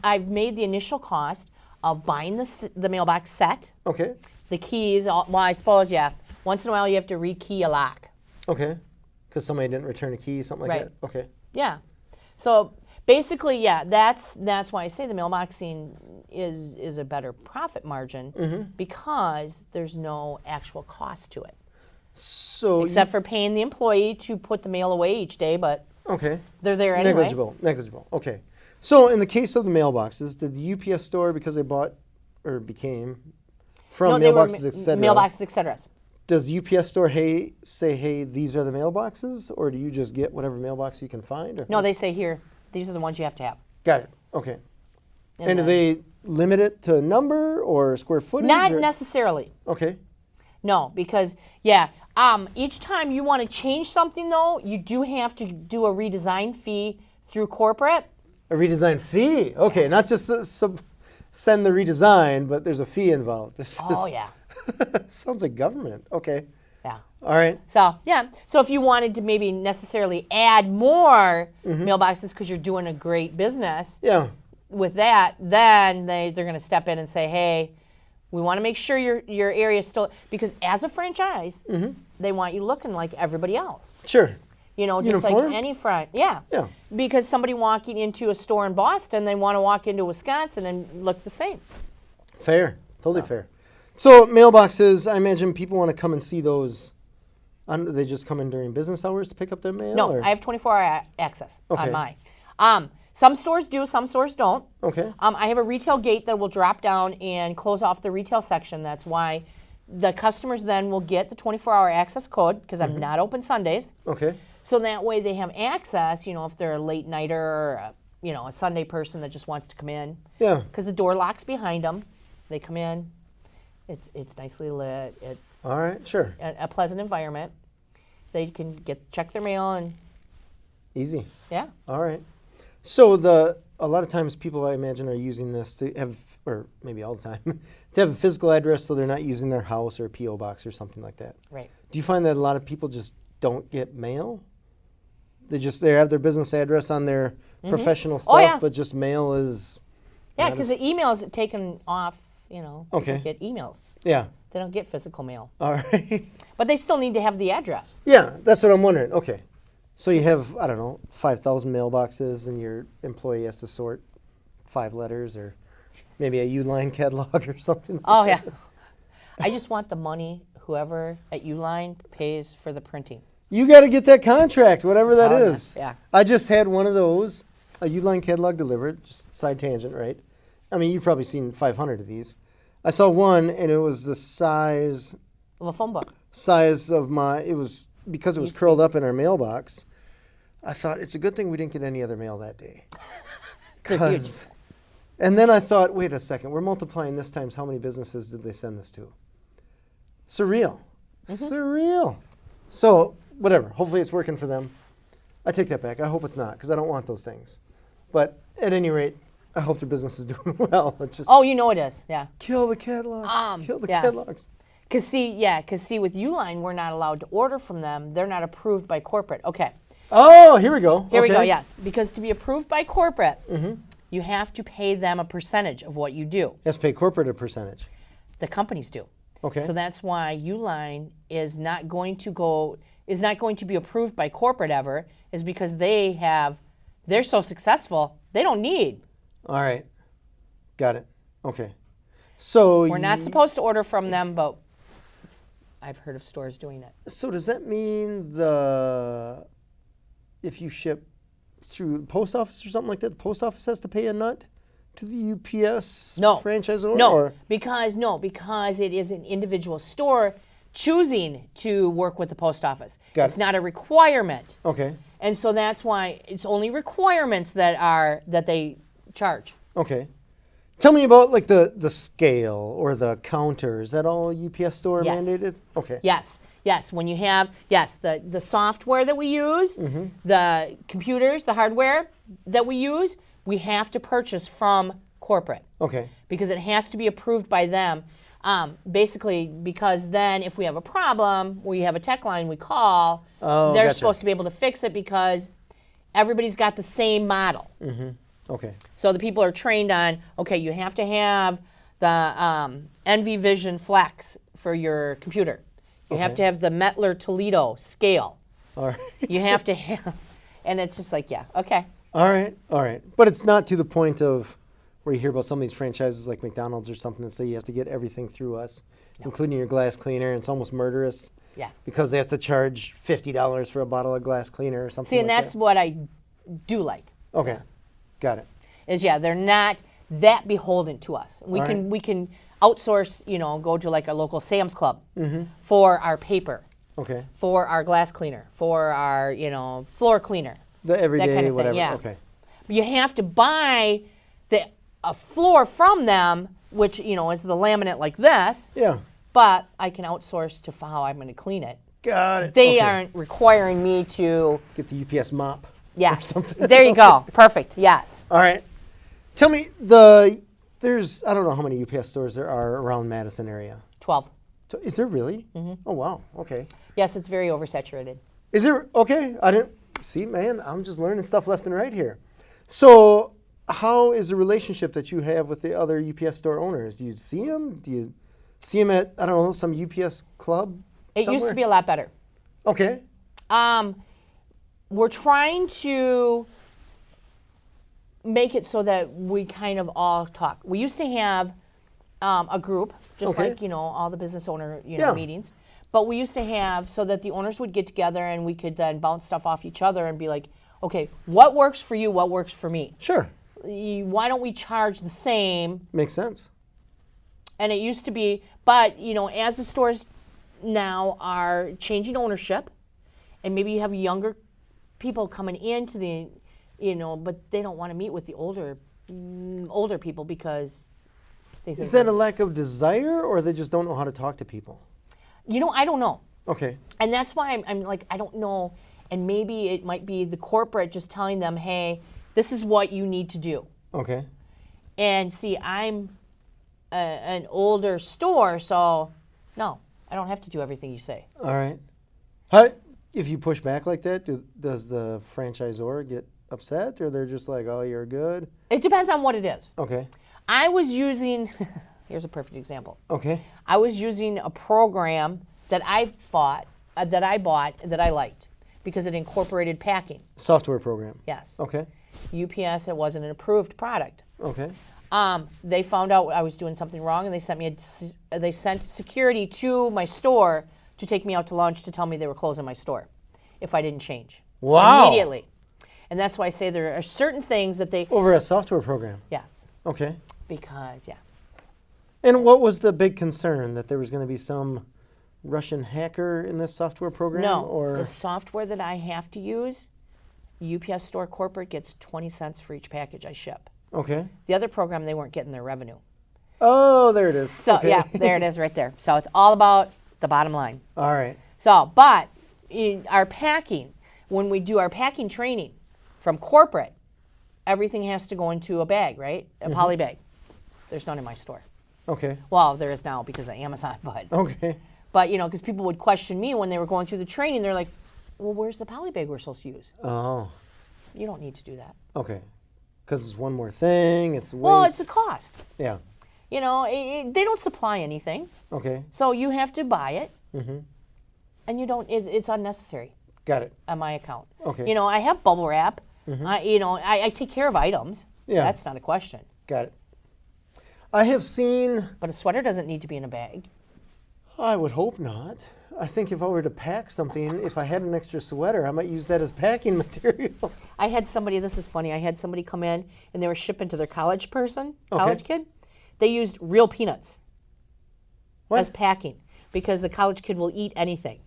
I've made the initial cost of buying the mailbox set, Okay. the keys. Well, I suppose, yeah. Once in a while, you have to rekey a lock. Okay. Because somebody didn't return a key, something like Right. that? Okay. Yeah. So basically, yeah, that's why I say the mailboxing is a better profit margin because there's no actual cost to it. So Except for paying the employee to put the mail away each day, but okay. they're there anyway. Negligible. Okay. So in the case of the mailboxes, did the UPS store, because they bought or became from No, they were mailboxes, et cetera, mailboxes, et cetera. does UPS store say, hey, these are the mailboxes, or do you just get whatever mailbox you can find? Or No, they say here, these are the ones you have to have. Got it. Okay. And do then- they limit it to a number or square footage? Not or? necessarily. Okay. No, because each time you want to change something though, you do have to do a redesign fee through corporate. A redesign fee. Okay, not just send the redesign, but there's a fee involved. This Oh yeah, sounds like government. Okay. yeah. All right. So so if you wanted to maybe necessarily add more mailboxes because you're doing a great business Yeah. with that, then they're going to step in and say, hey, we want to make sure your area is still, because as a franchise, they want you looking like everybody else. Sure. You know, just Uniform? like any front. Yeah. Yeah. Because somebody walking into a store in Boston, they want to walk into Wisconsin and look the same. Fair. Totally fair. So mailboxes, I imagine people want to come and see those. They just come in during business hours to pick up their mail? No, or? I have 24-hour access Okay. on mine. Some stores do, some stores don't. Okay. I have a retail gate that will drop down and close off the retail section. That's why the customers then will get the 24-hour access code, because I'm not open Sundays. Okay. So that way they have access, if they're a late nighter or a Sunday person that just wants to come in. Yeah. Because the door locks behind them. They come in. It's nicely lit. It's All right. Sure. a pleasant environment. They can check their mail and Easy. yeah. All right. So a lot of times people, I imagine, are using this to have, or maybe all the time, to have a physical address, so they're not using their house or a PO box or something like that. Right. Do you find that a lot of people just don't get mail? They have their business address on their professional stuff, yeah. but just mail is. Yeah, not because as- the email is taken off. Okay. People get emails. Yeah. They don't get physical mail, All right. but they still need to have the address. Yeah, that's what I'm wondering. Okay. So you have, I don't know, 5,000 mailboxes, and your employee has to sort 5 letters, or maybe a Uline catalog or something. Oh yeah. I just want the money. Whoever at Uline pays for the printing. You got to get that contract, whatever that telling ya, is. yeah. I just had one of those, a Uline catalog delivered, just side tangent, right? I mean, you've probably seen 500 of these. I saw one, and it was the size Of a phone book. of my, because it was curled up in our mailbox. I thought, it's a good thing we didn't get any other mail that day. They're huge. And then I thought, wait a second, we're multiplying this times how many businesses did they send this to? Surreal. Surreal. So, whatever. Hopefully it's working for them. I take that back. I hope it's not, because I don't want those things. But at any rate, I hope their business is doing well. It's just Oh, it is. Yeah. kill the catalogs. Kill the yeah. catalogs. Because see, with Uline, we're not allowed to order from them. They're not approved by corporate. Okay. Oh, here we go. Here we go, Okay. yes. Because to be approved by corporate, you have to pay them a percentage of what you do. You have to pay corporate a percentage. The companies do. Okay. So that's why Uline is not going to be approved by corporate ever, is because they're so successful, they don't need. All right. Got it. Okay. So We're not supposed to order from them, but I've heard of stores doing it. So does that mean if you ship through the post office or something like that, the post office has to pay a nut to the UPS franchisor? No, because it is an individual store choosing to work with the post office. Got It's it. not a requirement. Okay. And so that's why it's only requirements that they charge. Okay. Tell me about like the scale or the counter. Is that all UPS store Yes. mandated? Okay. Yes. When you have, the software that we use, the computers, the hardware that we use, we have to purchase from corporate Okay. because it has to be approved by them. Basically, because then if we have a problem, we have a tech line we call, Oh, they're gotcha. supposed to be able to fix it because everybody's got the same model. Okay. So the people are trained on, okay, you have to have the NV Vision Flex for your computer. You have to have the Mettler Toledo scale. All right. You have to have, and it's just like, okay. All right. All right. But it's not to the point of where you hear about some of these franchises like McDonald's or something that say you have to get everything through us, including your glass cleaner, and it's almost murderous. Yeah. Because they have to charge $50 for a bottle of glass cleaner or something See, and like that's what I do like. that. Okay. Got it. Is they're not that beholden to us. We All can outsource, go to like a local Sam's Club for our paper, Okay. for our glass cleaner, for our, floor cleaner. The everyday, that kind of whatever. thing, yeah. Okay. You have to buy a floor from them, which, is the laminate like this, Yeah. but I can outsource to how I'm going to clean it. Got it. They Okay. aren't requiring me to, Get the UPS mop. yes. There you go. Perfect. Yes. All right. Tell me, there's, I don't know how many UPS stores there are around Madison area. 12. Is there really? Oh, wow. Okay. Yes, it's very oversaturated. Is there? Okay. I didn't see, man. I'm just learning stuff left and right here. So, how is the relationship that you have with the other UPS store owners? Do you see them? Do you see them at, I don't know, some UPS club? It used to be a lot better. Okay. We're trying to make it so that we kind of all talk. We used to have a group, just Okay. like, all the business owner, Yeah. meetings. But we used to have so that the owners would get together and we could then bounce stuff off each other and be like, okay, what works for you? What works for me? Sure. Why don't we charge the same? Makes sense. And it used to be, but, as the stores now are changing ownership, and maybe you have younger people coming into the, but they don't want to meet with the older people because they think Is that a lack of desire, or they just don't know how to talk to people? I don't know. Okay. And that's why I'm like, I don't know. And maybe it might be the corporate just telling them, hey, this is what you need to do. Okay. And see, I'm an older store, so no, I don't have to do everything you say. All right. How, if you push back like that, does the franchisor get upset, or they're just like, oh, you're good? It depends on what it is. Okay. I was using, here's a perfect example. Okay. I was using a program that I bought, that I liked because it incorporated packing. Software program. Yes. Okay. UPS, it wasn't an approved product. Okay. They found out I was doing something wrong, and they sent security to my store to take me out to lunch to tell me they were closing my store if I didn't change. Wow. Immediately. And that's why I say there are certain things that they, Over a software program. yes, Okay. because, yeah. And what was the big concern? That there was going to be some Russian hacker in this software program? No, Or the software that I have to use, UPS Store Corporate gets 20 cents for each package I ship. Okay. The other program, they weren't getting their revenue. Oh, there it is. So, okay. yeah, there it is right there. So it's all about the bottom line. All right. So, but in our packing, when we do our packing training from corporate, everything has to go into a bag, right? A poly bag. There's none in my store. Okay. Well, there is now because of Amazon, but Okay. because people would question me when they were going through the training, they're like, well, where's the poly bag we're supposed to use? Oh. You don't need to do that. Okay. Because it's one more thing. It's waste. Well, it's a cost. Yeah. They don't supply anything, Okay. so you have to buy it, and you don't. It's unnecessary Got it. on my account. Okay. I have bubble wrap. I take care of items. Yeah. That's not a question. Got it. I have seen. But a sweater doesn't need to be in a bag. I would hope not. I think if I were to pack something, if I had an extra sweater, I might use that as packing material. I had somebody. This is funny. I had somebody come in and they were shipping to their college kid. They used real peanuts What? as packing because the college kid will eat anything.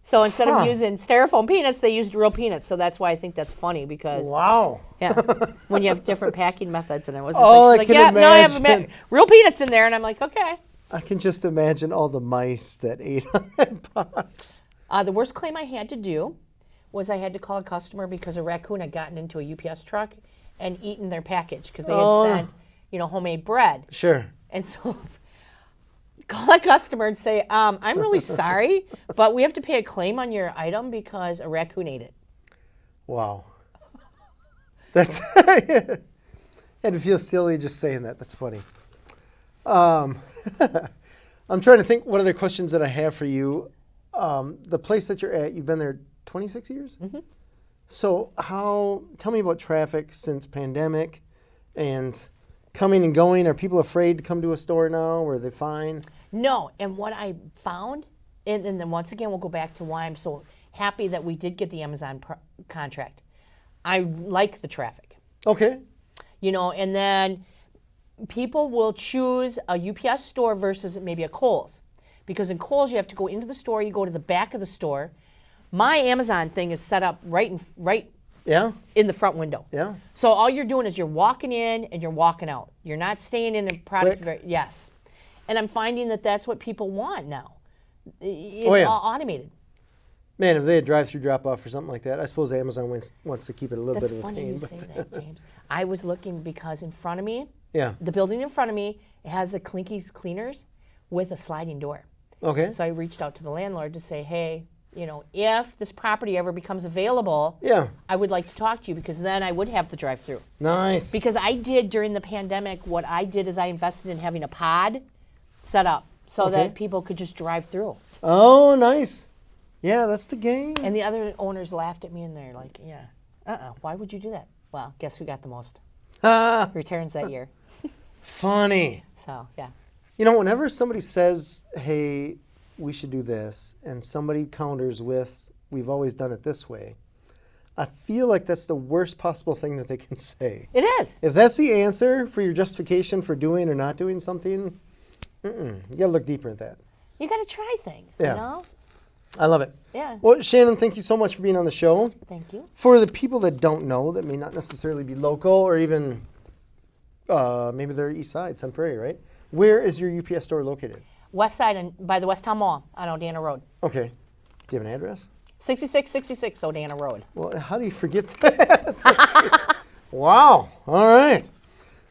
So instead Huh. of using styrofoam peanuts, they used real peanuts. So that's why I think that's funny because Wow. yeah, when you have different packing methods, and it was just All like, I she's can like, yeah, no, I have imagine. real peanuts in there, and I'm like, okay. I can just imagine all the mice that ate on that box. The worst claim I had to do was I had to call a customer because a raccoon had gotten into a UPS truck and eaten their package because they had sent, homemade bread. Sure. And so call a customer and say, I'm really sorry, but we have to pay a claim on your item because a raccoon ate it. Wow. That's. And it feels silly just saying that. That's funny. I'm trying to think what other questions that I have for you. The place that you're at, you've been there 26 years? Mm-hmm. So tell me about traffic since pandemic and coming and going. Are people afraid to come to a store now, or are they fine? No, and what I found, and then once again, we'll go back to why I'm so happy that we did get the Amazon contract. I like the traffic. Okay. And then people will choose a UPS store versus maybe a Kohl's. Because in Kohl's, you have to go into the store, you go to the back of the store. My Amazon thing is set up right in the front window. Yeah. So all you're doing is you're walking in and you're walking out. You're not staying in a product. Quick. Yes. And I'm finding that that's what people want now. It's Oh, yeah. all automated. Man, if they had drive-through drop-off or something like that, I suppose Amazon wants to keep it a little That's bit of a funny pain. you say that, James. I was looking because in front of me, Yeah. the building in front of me, it has the Clinkies cleaners with a sliding door. Okay. So I reached out to the landlord to say, hey, you know, if this property ever becomes available, Yeah. I would like to talk to you because then I would have the drive-through. Nice. Because I did during the pandemic, what I did is I invested in having a pod set up so Okay. that people could just drive through. Oh, nice. Yeah, that's the game. And the other owners laughed at me and they're like, yeah, why would you do that? Well, guess who got the most Ah, returns that year? funny. So, yeah. You know, whenever somebody says, hey, we should do this, and somebody counters with, we've always done it this way, I feel like that's the worst possible thing that they can say. It is. If that's the answer for your justification for doing or not doing something, you got to look deeper at that. You got to try things, Yeah. you know? I love it. Yeah. Well, Shannan, thank you so much for being on the show. Thank you. For the people that don't know, that may not necessarily be local or even maybe they're east side, Sun Prairie, right? Where is your UPS store located? West side and by the West Town Mall on Odana Road. Okay. Do you have an address? 6666 Odana Road. Well, how do you forget that? Wow. All right.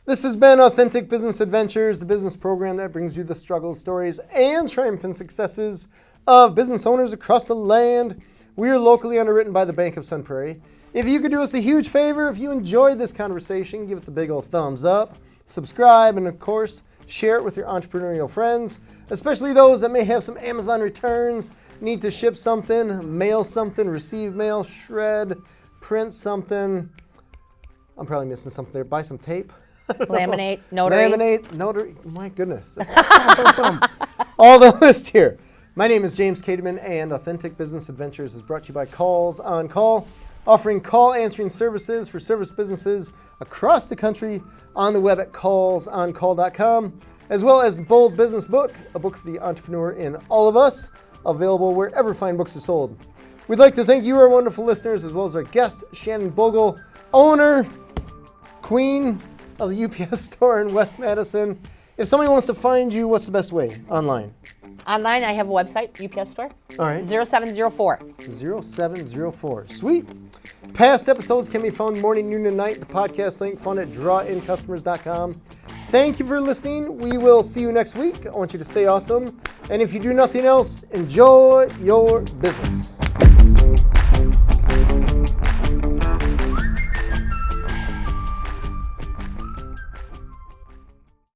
This has been Authentic Business Adventures, the business program that brings you the struggles, stories, and triumphant successes of business owners across the land. We are locally underwritten by the Bank of Sun Prairie. If you could do us a huge favor, if you enjoyed this conversation, give it the big old thumbs up, subscribe, and of course, share it with your entrepreneurial friends, especially those that may have some Amazon returns, need to ship something, mail something, receive mail, shred, print something. I'm probably missing something there. Buy some tape. Laminate, notary. Laminate, notary. My goodness. That's all the list here. My name is James Kateman, and Authentic Business Adventures is brought to you by Calls on Call, offering call answering services for service businesses across the country on the web at callsoncall.com, as well as the Bold Business Book, a book for the entrepreneur in all of us, available wherever fine books are sold. We'd like to thank you, our wonderful listeners, as well as our guest, Shannan Bogle, owner, queen of the UPS store in West Madison. If somebody wants to find you, what's the best way? Online. Online, I have a website, UPS store. All right. 0704. 0704. Sweet. Past episodes can be found morning, noon, and night. The podcast link found at drawincustomers.com. Thank you for listening. We will see you next week. I want you to stay awesome. And if you do nothing else, enjoy your business.